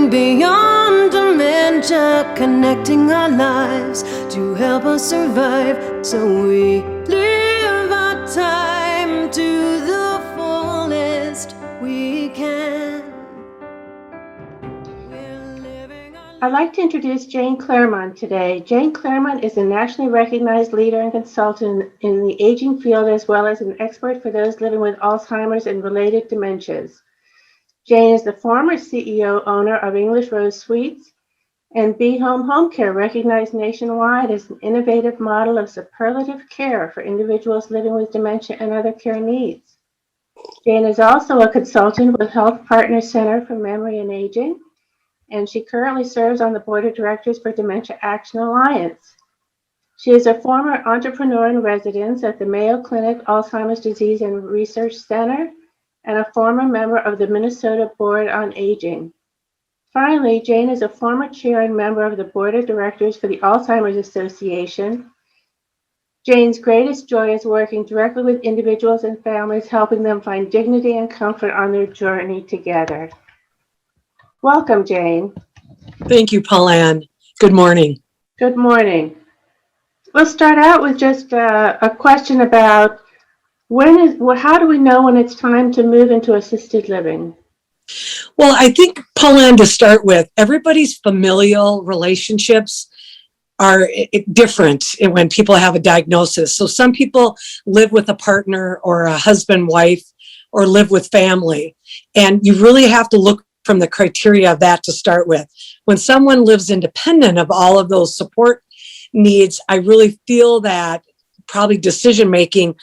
moving beyond dementia, connecting our lives to help us survive, so we live our time to the fullest we can. I'd like to introduce Jayne Clairmont today. Jayne Clairmont is a nationally recognized leader and consultant in the aging field, as well as an expert for those living with Alzheimer's and related dementias. Jayne is the former CEO owner of English Rose Suites and b.home Home Care, recognized nationwide as an innovative model of superlative care for individuals living with dementia and other care needs. Jayne is also a consultant with Health Partners Center for Memory and Aging, and she currently serves on the board of directors for Dementia Action Alliance. She is a former entrepreneur in residence at the Mayo Clinic Alzheimer's Disease and Research Center and a former member of the Minnesota Board on Aging. Finally, Jayne is a former chair and member of the board of directors for the Alzheimer's Association. Jayne's greatest joy is working directly with individuals and families, helping them find dignity and comfort on their journey together. Welcome, Jayne. Thank you, Paulan. Good morning. Good morning. We'll start out with just a question about how do we know when it's time to move into assisted living? Well, I think, Paulan, to start with, everybody's familial relationships are different when people have a diagnosis. So some people live with a partner or a husband, wife, or live with family. And you really have to look from the criteria of that to start with. When someone lives independent of all of those support needs, I really feel that probably decision-making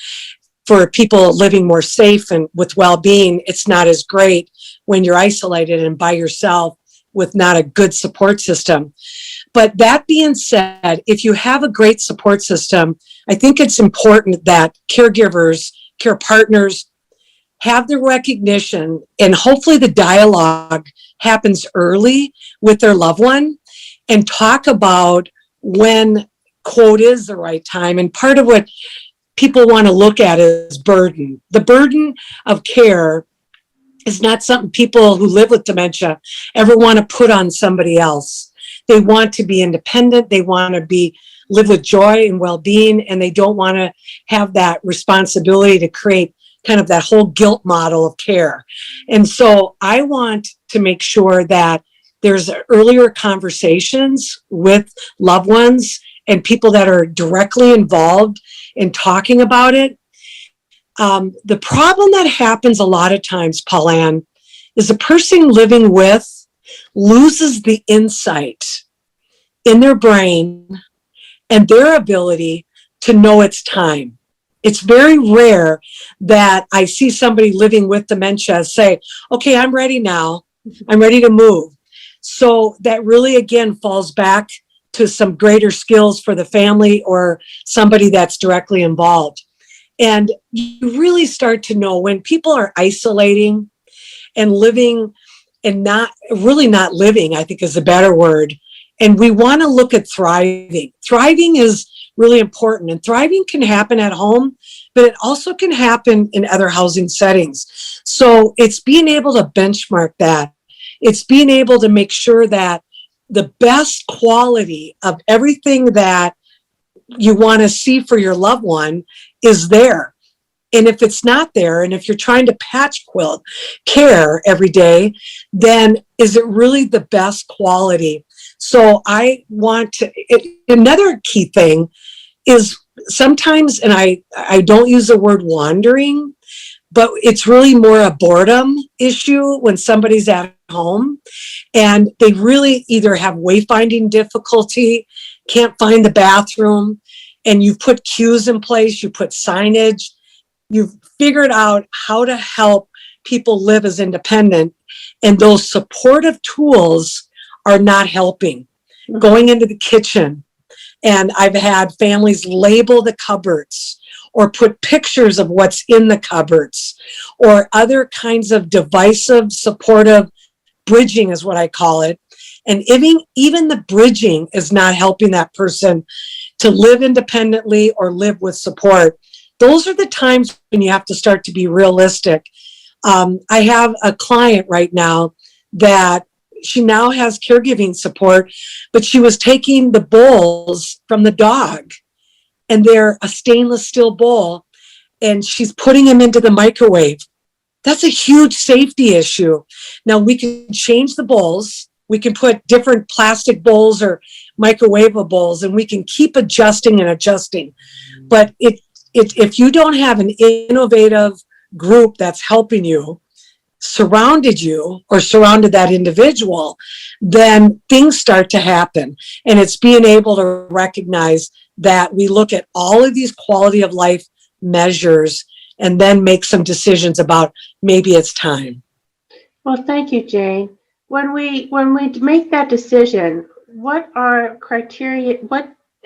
for people living more safe and with well-being, it's not as great when you're isolated and by yourself with not a good support system. But that being said, if you have a great support system, I think it's important that caregivers, care partners, have the recognition and hopefully the dialogue happens early with their loved one and talk about when, quote, is the right time. And part of what people want to look at is burden. The burden of care is not something people who live with dementia ever want to put on somebody else. They want to be independent. They want to live with joy and well-being, and they don't want to have that responsibility to create kind of that whole guilt model of care. And so I want to make sure that there's earlier conversations with loved ones and people that are directly involved in talking about it. The problem that happens a lot of times, Paulan, is the person living with loses the insight in their brain and their ability to know it's time. It's very rare that I see somebody living with dementia say, okay, I'm ready now. I'm ready to move. So that really, again, falls back to some greater skills for the family or somebody that's directly involved. And you really start to know when people are isolating and living and not living, I think is a better word. And we want to look at thriving. Thriving is really important, and thriving can happen at home, but it also can happen in other housing settings. So it's being able to benchmark that. It's being able to make sure that the best quality of everything that you want to see for your loved one is there. And if it's not there, and if you're trying to patch quilt care every day, then is it really the best quality? So I want to, another key thing is sometimes, and I don't use the word wandering, but it's really more a boredom issue when somebody's at home and they really either have wayfinding difficulty, can't find the bathroom, and you've put cues in place, you put signage, you've figured out how to help people live as independent, and those supportive tools are not helping. Going into the kitchen, and I've had families label the cupboards or put pictures of what's in the cupboards or other kinds of divisive, supportive bridging is what I call it. And even the bridging is not helping that person to live independently or live with support. Those are the times when you have to start to be realistic. I have a client right now that she now has caregiving support, but she was taking the bowls from the dog, and they're a stainless steel bowl, and she's putting them into the microwave. That's a huge safety issue. Now we can change the bowls. We can put different plastic bowls or microwavable bowls, and we can keep adjusting and adjusting. But if you don't have an innovative group that's helping you, surrounded you, or surrounded that individual, then things start to happen. And it's being able to recognize that we look at all of these quality of life measures and then make some decisions about maybe it's time. Well, thank you, Jayne. When we make that decision, what are criteria?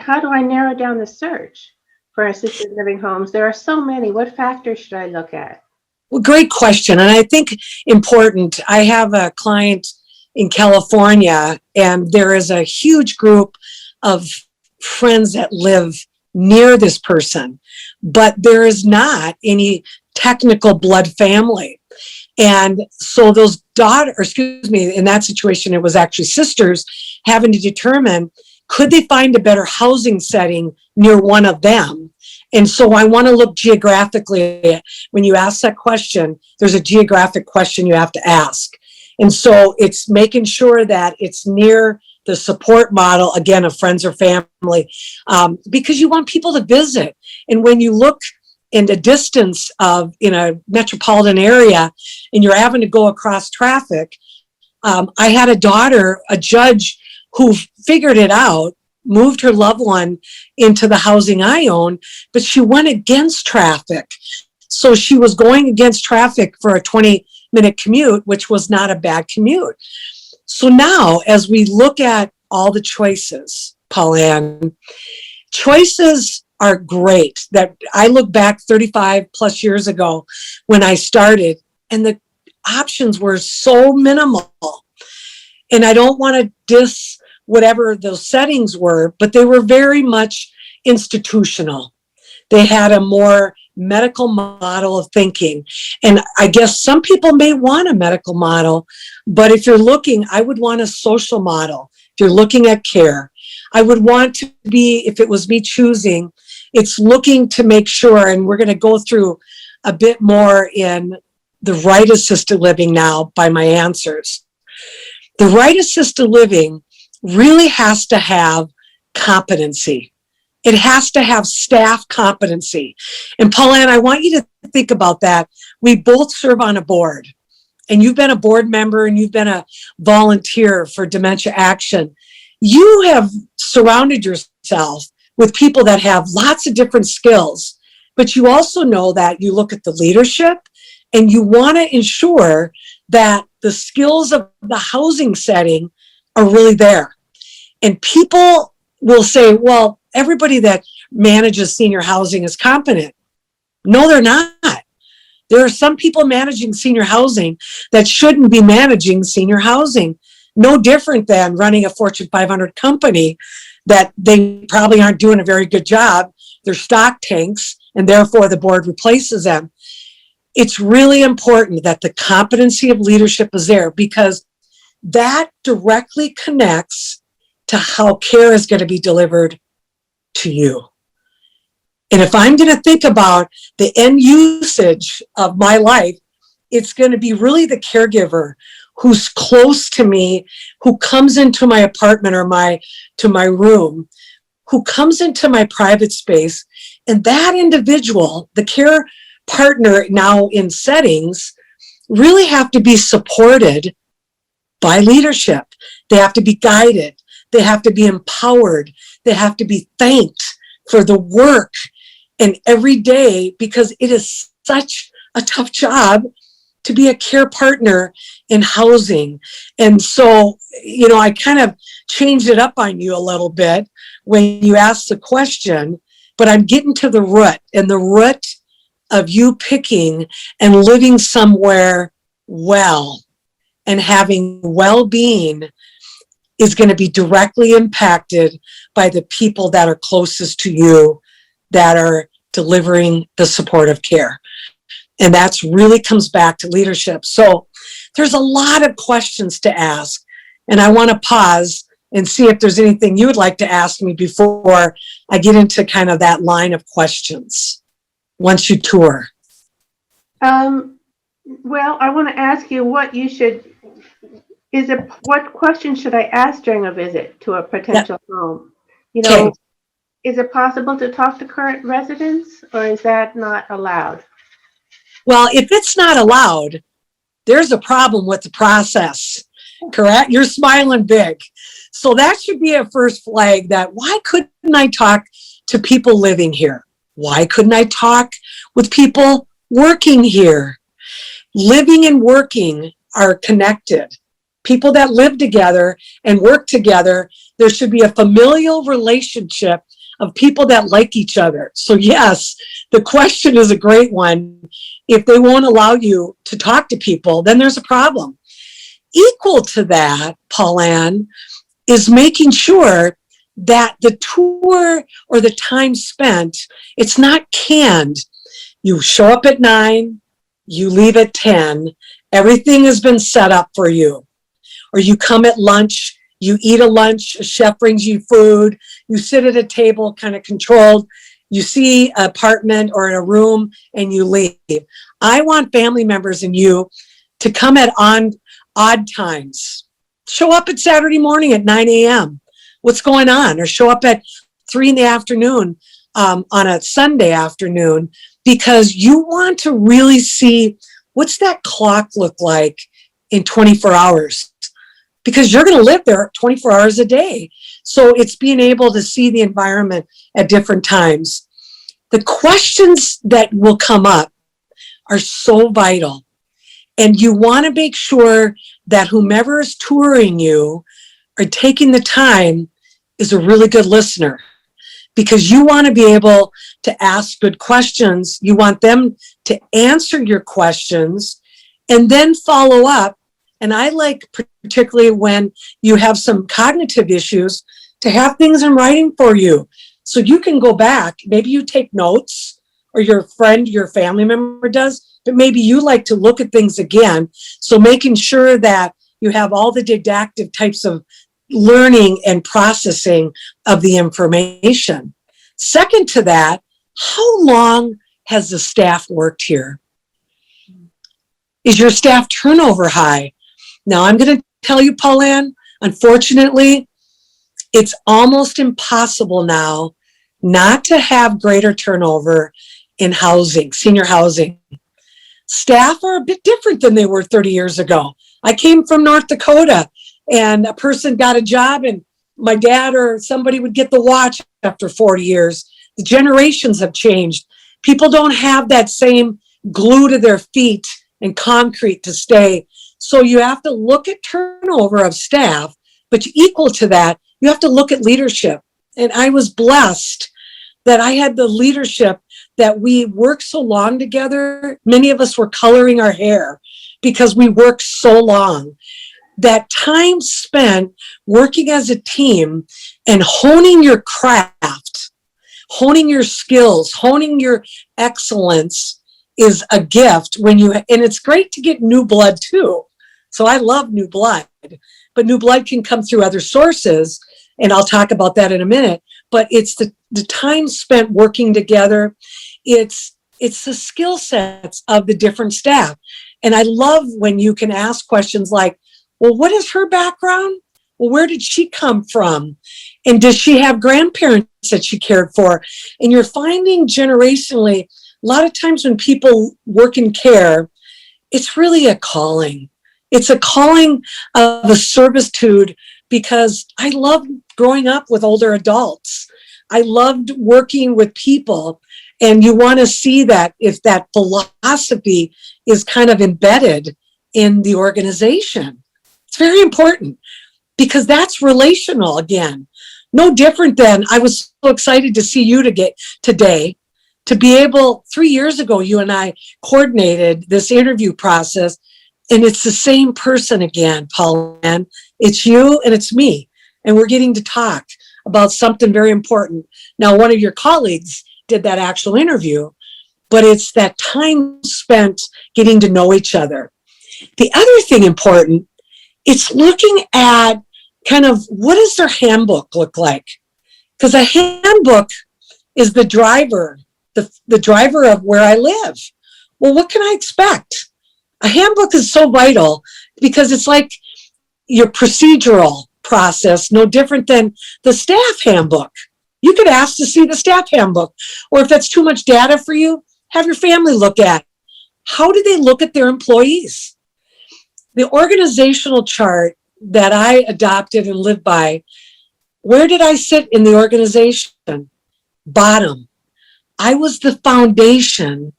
How do I narrow down the search for assisted living homes? There are so many. What factors should I look at? Well, great question. And I think important. I have a client in California, and there is a huge group of friends that live near this person, but there is not any technical blood family. And so those in that situation, it was actually sisters having to determine, could they find a better housing setting near one of them? And so I want to look geographically. When you ask that question, there's a geographic question you have to ask. And so it's making sure that it's near the support model, again, of friends or family, because you want people to visit. And when you look in the distance in a metropolitan area and you're having to go across traffic, I had a judge who figured it out, moved her loved one into the housing I own, but she went against traffic. So she was going against traffic for a 20-minute commute, which was not a bad commute. So now, as we look at all the choices, Paulan, choices are great. That I look back 35 plus years ago when I started, and the options were so minimal. And I don't want to diss whatever those settings were, but they were very much institutional. They had a more medical model of thinking. And I guess some people may want a medical model, but if you're looking, I would want a social model. If you're looking at care, I would want to be, if it was me choosing, it's looking to make sure, and we're going to go through a bit more in the right assisted living now by my answers. The right assisted living really has to have competency. It has to have staff competency. And Paulan, I want you to think about that. We both serve on a board, and you've been a board member and you've been a volunteer for Dementia Action. You have surrounded yourself with people that have lots of different skills, but you also know that you look at the leadership and you want to ensure that the skills of the housing setting are really there. And people will say, well, everybody that manages senior housing is competent. No, they're not. There are some people managing senior housing that shouldn't be managing senior housing. No different than running a Fortune 500 company that they probably aren't doing a very good job. They're stock tanks, and therefore the board replaces them. It's really important that the competency of leadership is there, because that directly connects to how care is going to be delivered to you. And if I'm going to think about the end usage of my life, it's going to be really the caregiver who's close to me, who comes into my apartment or to my room, who comes into my private space. And that individual, the care partner now in settings, really have to be supported by leadership. They have to be guided. They have to be empowered. They have to be thanked for the work and every day, because it is such a tough job to be a care partner in housing. And so, I kind of changed it up on you a little bit when you asked the question, but I'm getting to the root, and the root of you picking and living somewhere well and having well-being is going to be directly impacted by the people that are closest to you that are delivering the supportive care. And that's really comes back to leadership. So there's a lot of questions to ask. And I want to pause and see if there's anything you would like to ask me before I get into kind of that line of questions once you tour. Well, I want to ask you what questions should I ask during a visit to a potential home? You know, Okay. is it possible to talk to current residents, or is that not allowed? Well, if it's not allowed, there's a problem with the process, correct? You're smiling big. So that should be a first flag that why couldn't I talk to people living here? Why couldn't I talk with people working here? Living and working are connected. People that live together and work together, there should be a familial relationship of people that like each other. So yes, the question is a great one. If they won't allow you to talk to people, then there's a problem. Equal to that, Paulan, is making sure that the tour or the time spent, it's not canned. You show up at 9, you leave at 10, everything has been set up for you. Or you come at lunch, you eat a lunch, a chef brings you food, you sit at a table kind of controlled, you see an apartment or in a room and you leave. I want family members and you to come at odd times. Show up at Saturday morning at 9 a.m. What's going on? Or show up at 3 in the afternoon on a Sunday afternoon, because you want to really see what's that clock look like in 24 hours. Because you're going to live there 24 hours a day. So it's being able to see the environment at different times. The questions that will come up are so vital. And you want to make sure that whomever is touring you or taking the time is a really good listener. Because you want to be able to ask good questions. You want them to answer your questions and then follow up. And I like, particularly when you have some cognitive issues, to have things in writing for you. So you can go back, maybe you take notes, or your friend, your family member does, but maybe you like to look at things again. So making sure that you have all the didactic types of learning and processing of the information. Second to that, how long has the staff worked here? Is your staff turnover high? Now, I'm going to tell you, Paulan, unfortunately, it's almost impossible now not to have greater turnover in housing, senior housing. Staff are a bit different than they were 30 years ago. I came from North Dakota, and a person got a job, and my dad or somebody would get the watch after 40 years. The generations have changed. People don't have that same glue to their feet and concrete to stay. So you have to look at turnover of staff, but equal to that, you have to look at leadership. And I was blessed that I had the leadership that we worked so long together. Many of us were coloring our hair because we worked so long. That time spent working as a team and honing your craft, honing your skills, honing your excellence is a gift when you, and it's great to get new blood too. So I love new blood, but new blood can come through other sources. And I'll talk about that in a minute, but it's the time spent working together. It's the skill sets of the different staff. And I love when you can ask questions like, well, what is her background? Well, where did she come from? And does she have grandparents that she cared for? And you're finding generationally, a lot of times when people work in care, it's really a calling. It's a calling of a servitude, because I loved growing up with older adults. I loved working with people. And you want to see that if that philosophy is kind of embedded in the organization. It's very important because that's relational again. No different than, I was so excited to see you today to be able, 3 years ago, you and I coordinated this interview process, and it's the same person again, Paulan. It's you and it's me, and we're getting to talk about something very important. Now, one of your colleagues did that actual interview, but it's that time spent getting to know each other. The other thing important it's looking at kind of what does their handbook look like? Because a handbook is the driver, the driver of where I live. Well, what can I expect? A handbook is so vital because it's like your procedural process, no different than the staff handbook. You could ask to see the staff handbook, or if that's too much data for you, have your family look at how do they look at their employees. The organizational chart that I adopted and lived by, where did I sit in the organization? Bottom. I was the foundation,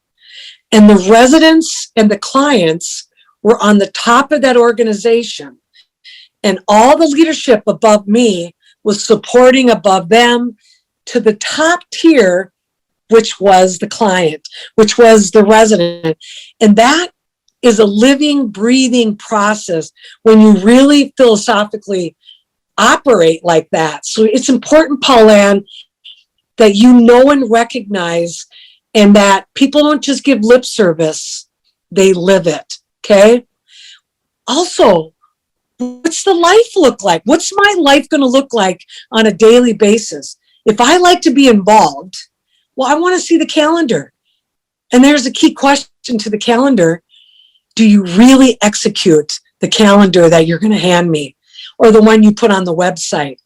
and the residents and the clients were on the top of that organization. And all the leadership above me was supporting above them to the top tier, which was the client, which was the resident. And that is a living, breathing process when you really philosophically operate like that. So it's important, Paulan, that you know and recognize, and that people don't just give lip service, they live it, okay? Also, what's the life look like? What's my life going to look like on a daily basis? If I like to be involved, well, I want to see the calendar. And there's a key question to the calendar. Do you really execute the calendar that you're going to hand me, or the one you put on the website?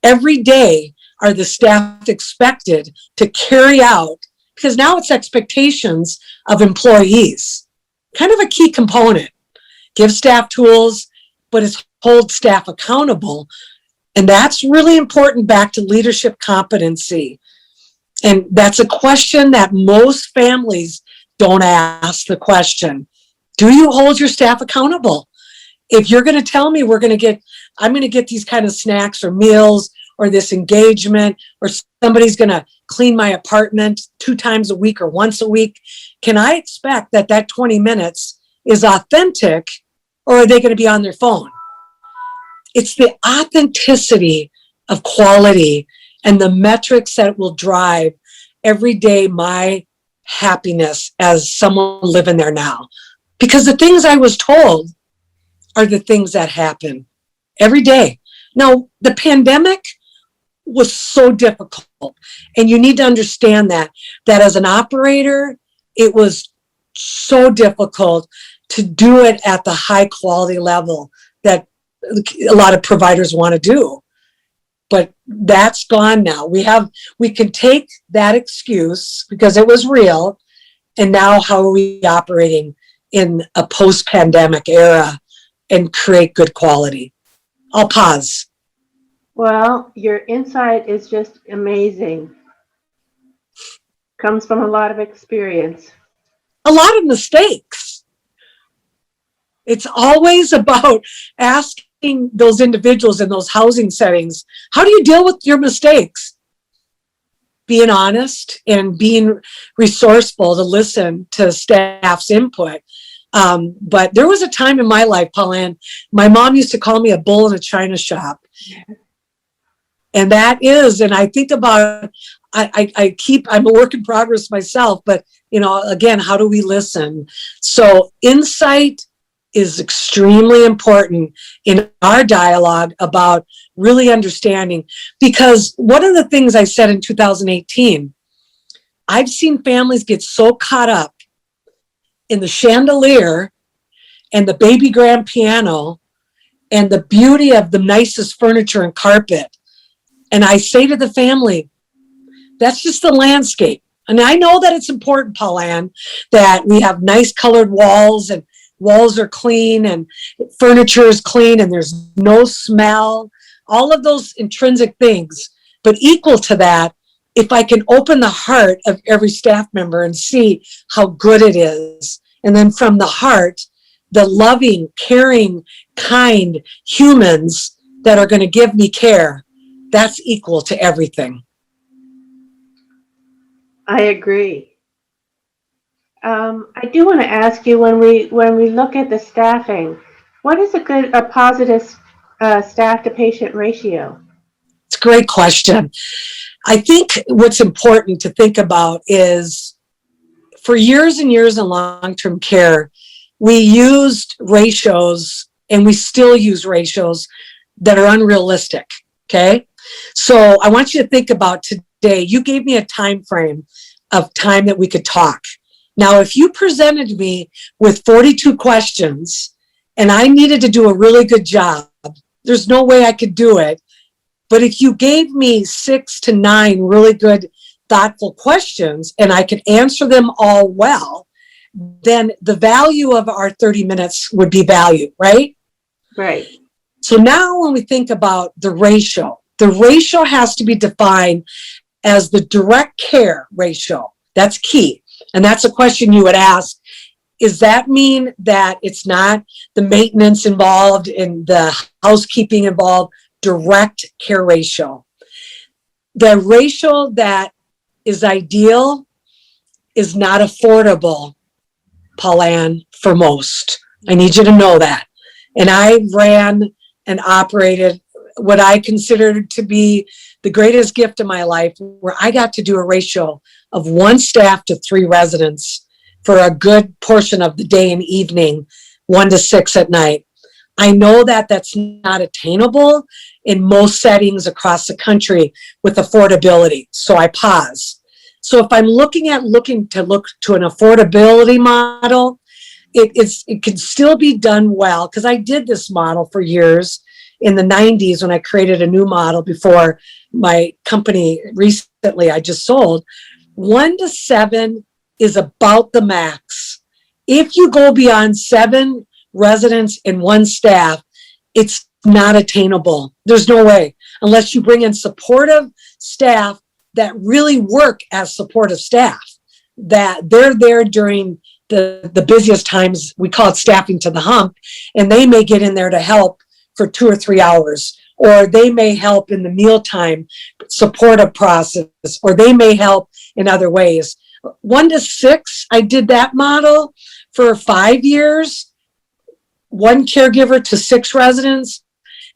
Every day, are the staff expected to carry out, because now it's expectations of employees, kind of a key component. Give staff tools, but it's hold staff accountable. And that's really important back to leadership competency. And that's a question that most families don't ask the question. Do you hold your staff accountable? If you're going to tell me I'm going to get these kind of snacks or meals or this engagement, or somebody's going to clean my apartment 2 times a week or once a week, can I expect that 20 minutes is authentic, or are they going to be on their phone? It's the authenticity of quality and the metrics that will drive every day my happiness as someone living there now. Because the things I was told are the things that happen every day. Now, the pandemic was so difficult, and you need to understand that as an operator, it was so difficult to do it at the high quality level that a lot of providers want to do. But that's gone now. We can take that excuse because it was real, and now how are we operating in a post-pandemic era and create good quality? I'll pause. Well, your insight is just amazing. Comes from a lot of experience. A lot of mistakes. It's always about asking those individuals in those housing settings, how do you deal with your mistakes? Being honest and being resourceful to listen to staff's input. But there was a time in my life, Paulan, my mom used to call me a bull in a china shop. And that is, and I think about, I'm a work in progress myself, but again, how do we listen? So insight is extremely important in our dialogue about really understanding, because one of the things I said in 2018, I've seen families get so caught up in the chandelier and the baby grand piano and the beauty of the nicest furniture and carpet. And I say to the family, that's just the landscape. And I know that it's important, Paulan, that we have nice colored walls and walls are clean and furniture is clean and there's no smell, all of those intrinsic things. But equal to that, if I can open the heart of every staff member and see how good it is, and then from the heart, the loving, caring, kind humans that are going to give me care, that's equal to everything. I agree. I do want to ask you, when we look at the staffing, what is a positive staff to patient ratio? It's a great question. I think what's important to think about is, for years and years in long-term care, we used ratios and we still use ratios that are unrealistic. Okay. So I want you to think about today. You gave me a time frame of time that we could talk. Now, if you presented me with 42 questions and I needed to do a really good job, there's no way I could do it. But if you gave me 6 to 9 really good, thoughtful questions and I could answer them all well, then the value of our 30 minutes would be value, right? Right. So now when we think about the ratio has to be defined as the direct care ratio. That's key. And that's a question you would ask. Does that mean that it's not the maintenance involved and the housekeeping involved? Direct care ratio. The ratio that is ideal is not affordable, Paulan, for most. I need you to know that. And I ran and operated what I considered to be the greatest gift of my life, where I got to do a ratio of 1 staff to 3 residents for a good portion of the day and evening, 1 to 6 at night. I know that that's not attainable in most settings across the country with affordability. So I pause. So if I'm looking to an affordability model, it can still be done well, because I did this model for years in the 90s when I created a new model before my company recently I just sold. 1 to 7 is about the max. If you go beyond 7 residents and 1 staff, it's not attainable. There's no way, unless you bring in supportive staff that really work as supportive staff, that they're there during the busiest times. We call it staffing to the hump, and they may get in there to help for 2 or 3 hours, or they may help in the mealtime supportive process, or they may help in other ways. 1 to 6, I did that model for 5 years, 1 caregiver to 6 residents,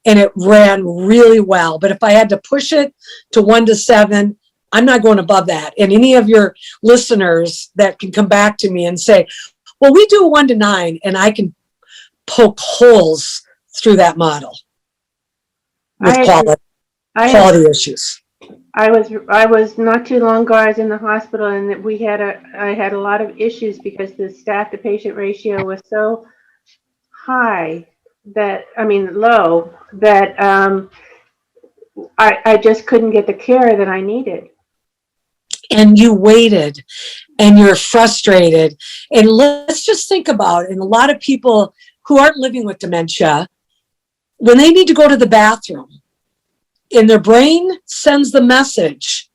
and it ran really well. But if I had to push it to 1 to 7, I'm not going above that. And any of your listeners that can come back to me and say, well, we do 1 to 9, and I can poke holes through that model with quality issues. I was not too long ago, I was in the hospital, and I had a lot of issues because the staff to patient ratio was so high low, that I just couldn't get the care that I needed. And you waited, and you're frustrated. And let's just think about it. And a lot of people who aren't living with dementia, when they need to go to the bathroom, and their brain sends the message,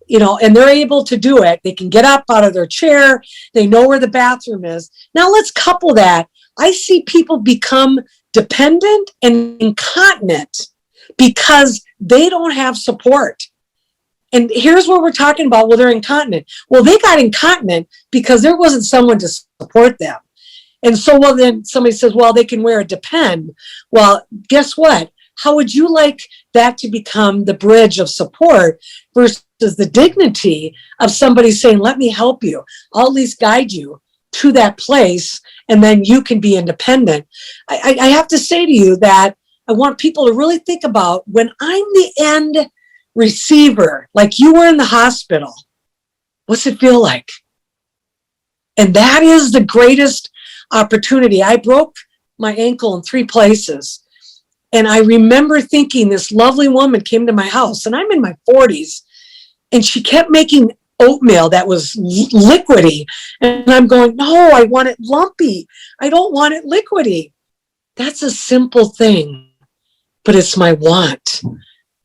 and they're able to do it. They can get up out of their chair. They know where the bathroom is. Now let's couple that. I see people become dependent and incontinent because they don't have support. And here's what we're talking about. Well, they're incontinent. Well, they got incontinent because there wasn't someone to support them. And so, well, then somebody says, well, they can wear a Depend. Well, guess what? How would you like that to become the bridge of support versus the dignity of somebody saying, let me help you. I'll at least guide you to that place, and then you can be independent. I have to say to you that I want people to really think about, when I'm the end receiver, like you were in the hospital, what's it feel like? And that is the greatest opportunity. I broke my ankle in 3 places. And I remember thinking, this lovely woman came to my house, and I'm in my 40s, and she kept making oatmeal that was liquidy. And I'm going, no, I want it lumpy. I don't want it liquidy. That's a simple thing, but it's my want.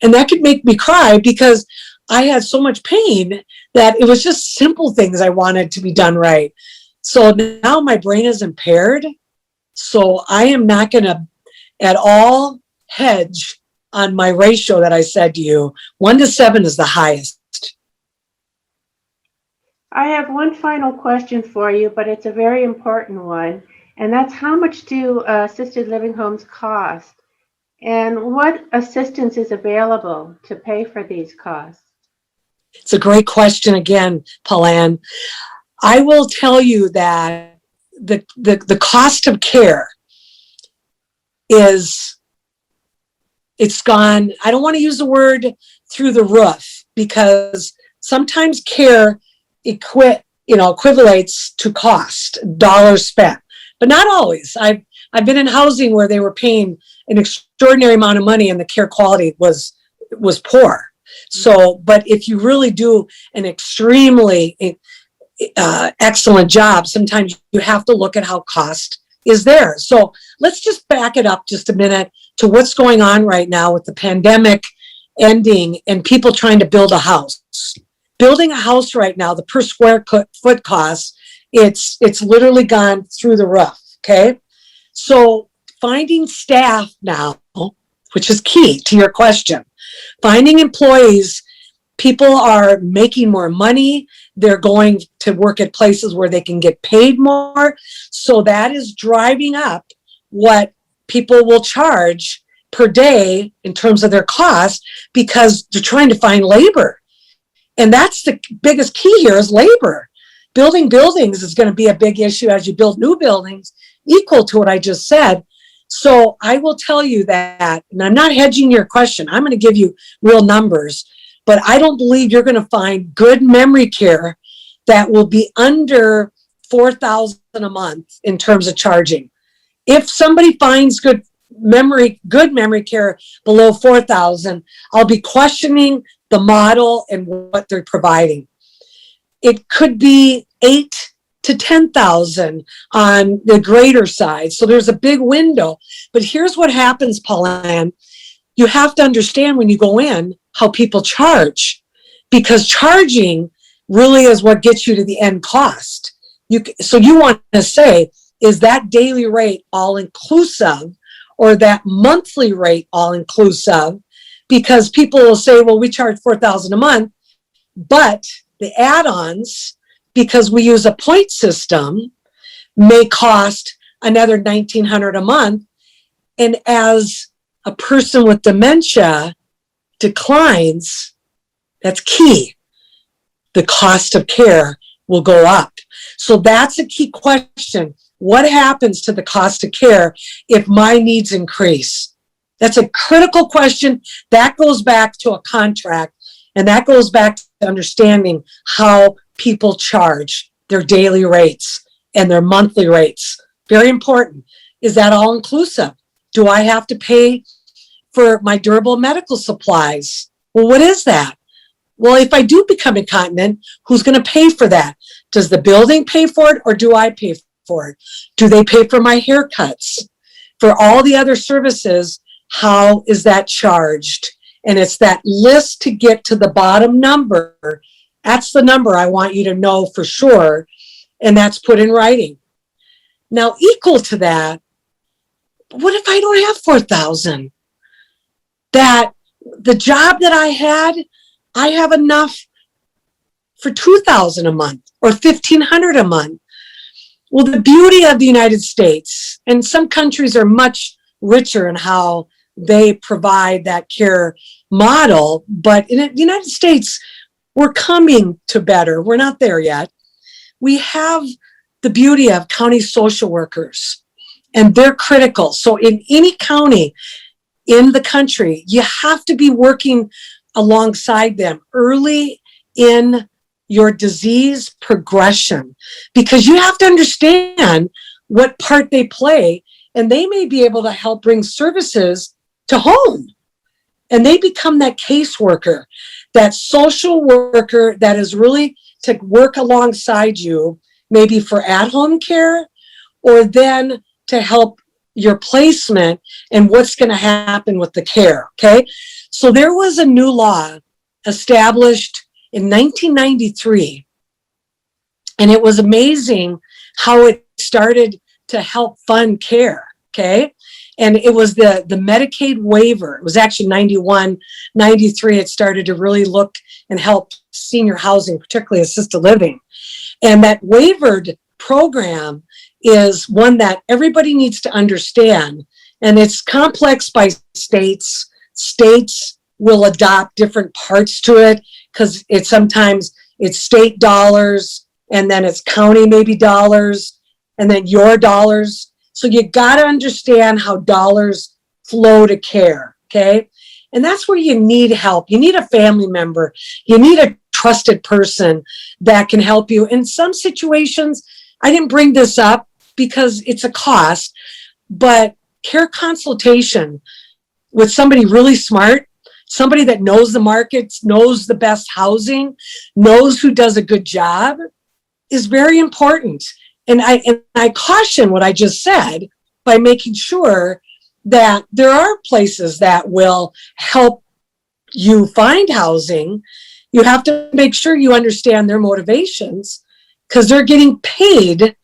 And that could make me cry because I had so much pain that it was just simple things I wanted to be done right. So now my brain is impaired. So I am not going to at all hedge on my ratio that I said to you. 1 to 7 is the highest. I have one final question for you, but it's a very important one. And that's, how much do assisted living homes cost? And what assistance is available to pay for these costs? It's a great question again, Paulan. I will tell you that the cost of care it's gone, I don't want to use the word through the roof, because sometimes care equivalates to cost, dollars spent, but not always. I've been in housing where they were paying an extraordinary amount of money and the care quality was poor. So, but if you really do an extremely excellent job, sometimes you have to look at how cost is there. So let's just back it up just a minute to what's going on right now with the pandemic ending and people trying to build a house. Building a house right now, the per square foot cost, it's literally gone through the roof. Okay. So finding staff now, which is key to your question, finding employees, people are making more money. They're going to work at places where they can get paid more. So that is driving up what people will charge per day in terms of their cost, because they're trying to find labor. And that's the biggest key here is labor. Building buildings is going to be a big issue as you build new buildings, equal to what I just said. So I will tell you that, and I'm not hedging your question, I'm going to give you real numbers, but I don't believe you're going to find good memory care that will be under $4,000 a month in terms of charging. If somebody finds good memory care below $4,000, I'll be questioning the model and what they're providing. It could be $8,000 to $10,000 on the greater side. So there's a big window. But here's what happens, Paulan. You have to understand when you go in how people charge, because charging really is what gets you to the end cost. So you want to say, is that daily rate all inclusive or that monthly rate all inclusive? Because people will say, well, we charge $4,000 a month, but the add-ons, because we use a point system, may cost another $1,900 a month. And as a person with dementia declines, that's key, the cost of care will go up. So that's a key question. What happens to the cost of care if my needs increase? That's a critical question. That goes back to a contract, and that goes back to understanding how people charge their daily rates and their monthly rates. Very important. Is that all inclusive? Do I have to pay for my durable medical supplies? Well, what is that? Well, if I do become incontinent, who's going to pay for that? Does the building pay for it, or do I pay for it? Do they pay for my haircuts? For all the other services, how is that charged? And it's that list to get to the bottom number. That's the number I want you to know for sure. And that's put in writing. Now, equal to that, what if I don't have 4,000? That the job that I have enough for 2,000 a month or 1,500 a month. Well, the beauty of the United States, and some countries are much richer in how they provide that care model, but in the United States, we're coming to better. We're not there yet. We have the beauty of county social workers, and they're critical. So in any county in the country, you have to be working alongside them early in your disease progression, because you have to understand what part they play, and they may be able to help bring services to home. And they become that caseworker, that social worker that is really to work alongside you, maybe for at-home care, or then to help your placement and what's going to happen with the care, okay? So there was a new law established in 1993, and it was amazing how it started to help fund care, okay? And it was the Medicaid waiver. It was actually 91, 93, it started to really look and help senior housing, particularly assisted living. And that waivered program is one that everybody needs to understand. And it's complex by states. States will adopt different parts to it, because sometimes it's state dollars, and then it's county maybe dollars, and then your dollars. So you got to understand how dollars flow to care. Okay. And that's where you need help. You need a family member. You need a trusted person that can help you. In some situations, I didn't bring this up because it's a cost, but care consultation with somebody really smart, somebody that knows the markets, knows the best housing, knows who does a good job is very important. And I caution what I just said by making sure that there are places that will help you find housing. You have to make sure you understand their motivations because they're getting paid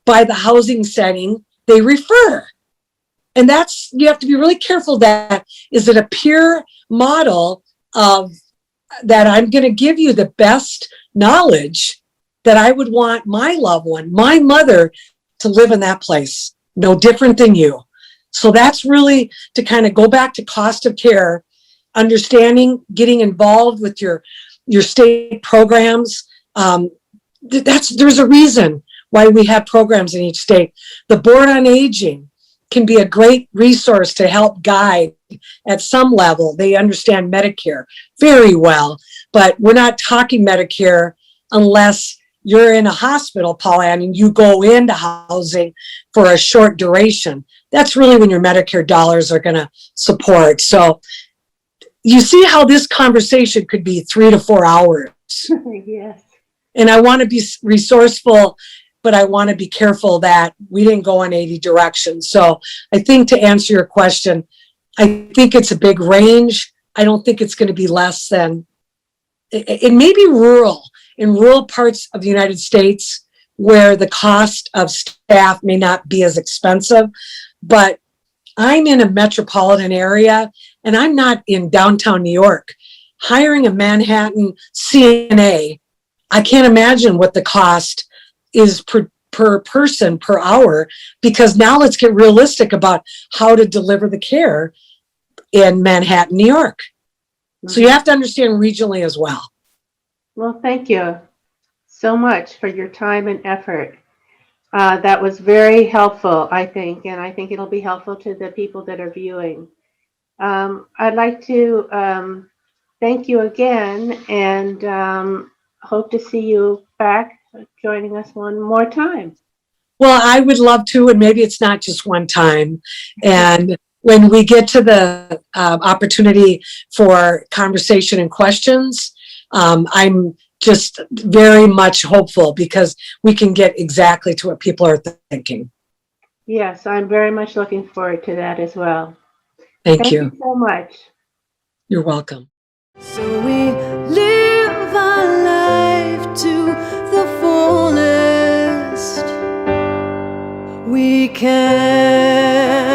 by the housing setting they refer. And that's, you have to be really careful that, is it a peer model of that I'm going to give you the best knowledge that I would want my loved one, my mother, to live in that place, no different than you. So that's really to kind of go back to cost of care, understanding, getting involved with your state programs. There's a reason why we have programs in each state. The Board on Aging can be a great resource to help guide at some level. They understand Medicare very well, but we're not talking Medicare unless you're in a hospital, Paulan, and you go into housing for a short duration. That's really when your Medicare dollars are going to support. So you see how this conversation could be 3 to 4 hours. Yes. And I want to be resourceful, but I want to be careful that we didn't go in 80 directions. So I think to answer your question, I think it's a big range. I don't think it's going to be less than, it may be rural, in rural parts of the United States where the cost of staff may not be as expensive, but I'm in a metropolitan area and I'm not in downtown New York. Hiring a Manhattan CNA, I can't imagine what the cost is per person per hour, because now let's get realistic about how to deliver the care in Manhattan, New York. So you have to understand regionally as well. Well, thank you so much for your time and effort. That was very helpful, I think, and I think it'll be helpful to the people that are viewing. I'd like to thank you again and hope to see you back joining us one more time. Well, I would love to, and maybe it's not just one time. And when we get to the opportunity for conversation and questions, I'm just very much hopeful because we can get exactly to what people are thinking. Yes, I'm very much looking forward to that as well. Thank you so much. You're welcome. So we live our life to the fullest we can.